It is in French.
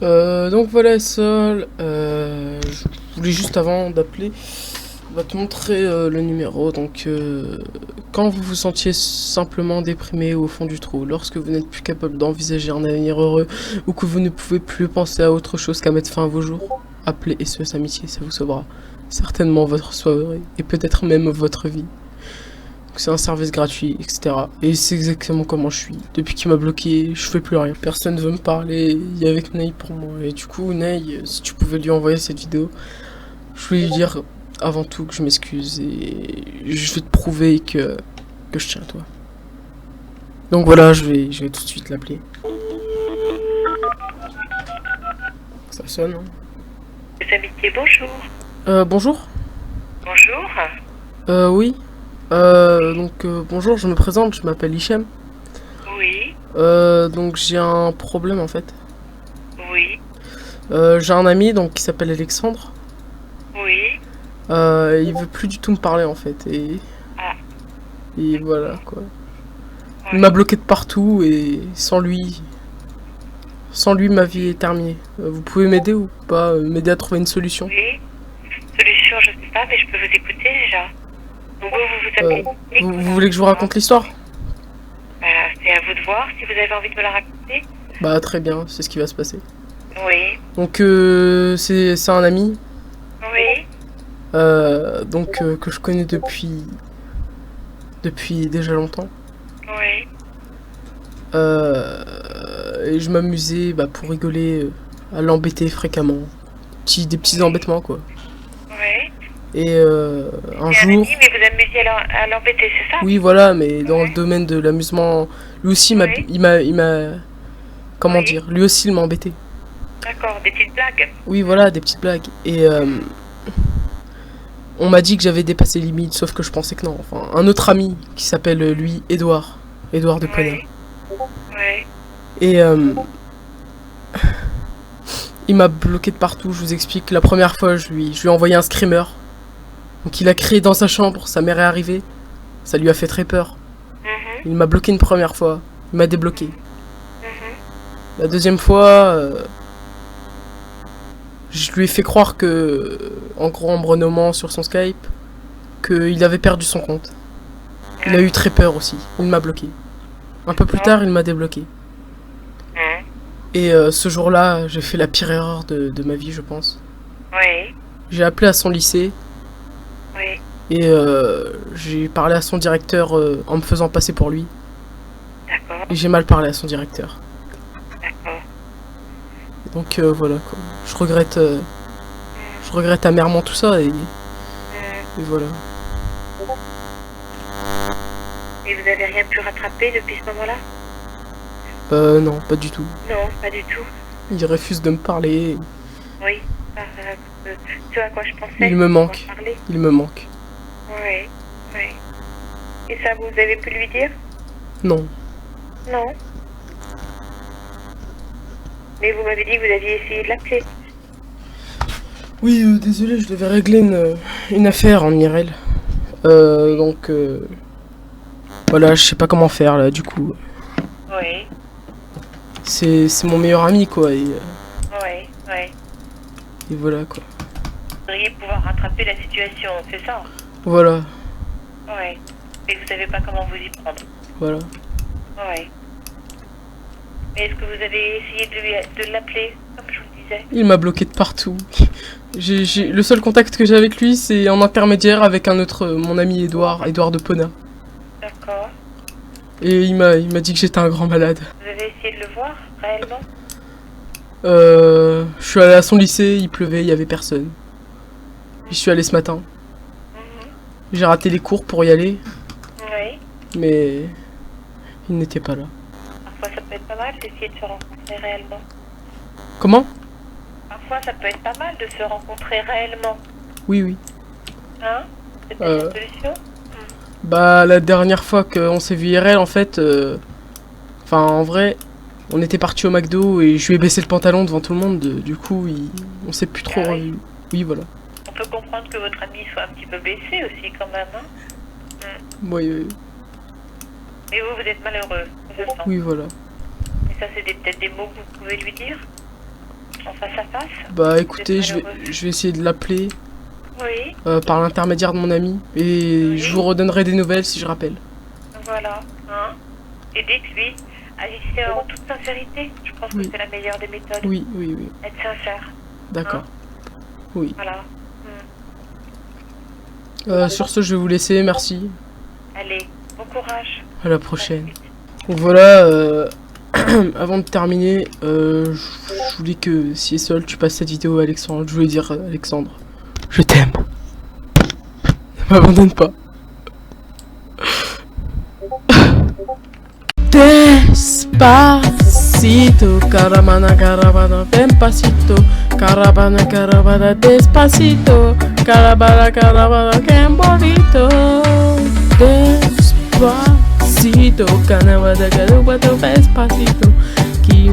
Donc voilà, Sol. Je voulais juste avant d'appeler, on va te montrer le numéro. Donc, quand vous vous sentiez simplement déprimé au fond du trou, lorsque vous n'êtes plus capable d'envisager un avenir heureux ou que vous ne pouvez plus penser à autre chose qu'à mettre fin à vos jours, appelez SOS Amitié, ça vous sauvera certainement votre soirée et peut-être même votre vie. C'est un service gratuit, etc. Et c'est exactement comment je suis. Depuis qu'il m'a bloqué, je fais plus rien. Personne ne veut me parler. Il y a avec Ney pour moi. Et du coup, Ney, si tu pouvais lui envoyer cette vidéo, je voulais lui dire avant tout que je m'excuse et je vais te prouver que je tiens à toi. Donc voilà, je vais tout de suite l'appeler. Ça sonne, hein. Les amitiés, bonjour. Bonjour. Bonjour. Oui. Bonjour, je me présente, je m'appelle Hichem. Oui, Donc j'ai un problème en fait. oui, J'ai un ami donc qui s'appelle Alexandre. oui. Il veut plus du tout me parler en fait Ah, et voilà quoi. Il oui. m'a bloqué de partout et sans lui ma vie est terminée. Vous pouvez m'aider ou pas, m'aider à trouver une solution? Oui. Solution, je sais pas, mais je peux vous écouter déjà. Donc vous Euh, appelez. vous voulez que je vous raconte l'histoire? C'est à vous de voir si vous avez envie de me la raconter. Bah très bien, c'est ce qui va se passer. Oui, Donc c'est un ami oui, que je connais depuis déjà longtemps. oui. Et je m'amusais pour rigoler à l'embêter fréquemment. Des petits embêtements quoi. Oui. Et un C'est un jour, ami, mais vous amusez à l'embêter, c'est ça? oui voilà, mais dans le Ouais. domaine de l'amusement, lui aussi Oui, comment oui. dire, lui aussi il m'a embêté. D'accord, des petites blagues. Oui voilà, des petites blagues. Et on m'a dit que j'avais dépassé les limites, sauf que je pensais que non. Enfin, un autre ami qui s'appelle lui Edouard de Pona. Oui, oui. Et il m'a bloqué de partout, je vous explique. La première fois, je lui ai envoyé un screamer. Donc il a crié dans sa chambre, sa mère est arrivée. Ça lui a fait très peur. Mhm, Il m'a bloqué une première fois, il m'a débloqué. mhm. La deuxième fois, je lui ai fait croire en gros en me renommant sur son Skype, qu'il avait perdu son compte. Il a eu très peur aussi, il m'a bloqué. Un peu plus tard, il m'a débloqué. Mhm. Et ce jour-là, j'ai fait la pire erreur de ma vie, je pense. Oui, J'ai appelé à son lycée oui. et j'ai parlé à son directeur en me faisant passer pour lui. D'accord, Et j'ai mal parlé à son directeur. d'accord. Donc voilà quoi. Je regrette amèrement tout ça Mhm. et voilà. Et vous avez rien pu rattraper depuis ce moment-là? Non, pas du tout. Non, pas du tout. Il refuse de me parler. Oui, ce à quoi je pensais. Il me manque. On va parler. Il me manque. Oui, oui. Et ça, vous avez pu lui dire? Non. Non. Mais vous m'avez dit que vous aviez essayé de l'appeler. Oui, désolé, je devais régler une affaire en IRL. Donc voilà, je sais pas comment faire là du coup. Oui, C'est mon meilleur ami quoi oui, oui. et voilà quoi. Vous devriez pouvoir rattraper la situation, c'est ça? Voilà, Oui. Et vous savez pas comment vous y prendre. voilà. Oui. Mais est-ce que vous avez essayé de l'appeler, comme je vous le disais? Il m'a bloqué de partout. Le seul contact que j'ai avec lui, c'est en intermédiaire avec un autre, mon ami Edouard de Pona. D'accord. Et il m'a dit que j'étais un grand malade. Vous avez essayé de le voir, réellement? Je suis allé à son lycée, il pleuvait, il y avait personne. J'y suis allé ce matin. Mhm. J'ai raté les cours pour y aller, Oui. mais il n'était pas là. Parfois, ça peut être pas mal d'essayer de se rencontrer réellement. Comment? Parfois, ça peut être pas mal de se rencontrer réellement. Oui, oui. Hein? C'est peut-être Euh, une solution? Bah, la dernière fois qu'on s'est vu IRL, en fait, enfin, en vrai, on était parti au McDo et je lui ai baissé le pantalon devant tout le monde. Du coup, on s'est plus trop Ah oui. revu. Oui, voilà. On peut comprendre que votre ami soit un petit peu baissé aussi, quand même. Hein? Oui, oui, Mais vous, vous êtes malheureux, je sens. oui, voilà. Et ça, c'est peut-être des mots que vous pouvez lui dire? en face à face? Bah écoutez, Vous êtes malheureux. je vais essayer de l'appeler Oui, par l'intermédiaire de mon ami. Et je vous redonnerai des nouvelles si je rappelle. voilà. Hein. Et dites-lui, agissez en toute sincérité. Je pense Oui. que c'est la meilleure des méthodes. Oui, oui, oui. Être sincère. D'accord. Oui. Voilà. Sur ce, je vais vous laisser. Merci. Allez, bon courage. À la prochaine. Donc voilà, avant de terminer, je voulais que si et seul tu passes cette vidéo à Alexandre. Je voulais dire Alexandre, je t'aime. Ne m'abandonne pas. Despacito, caravana, caravana, despacito, caravana, caravana, despacito, caravana, caravana, que bonito. Despacito, caravana, caravana, despacito, que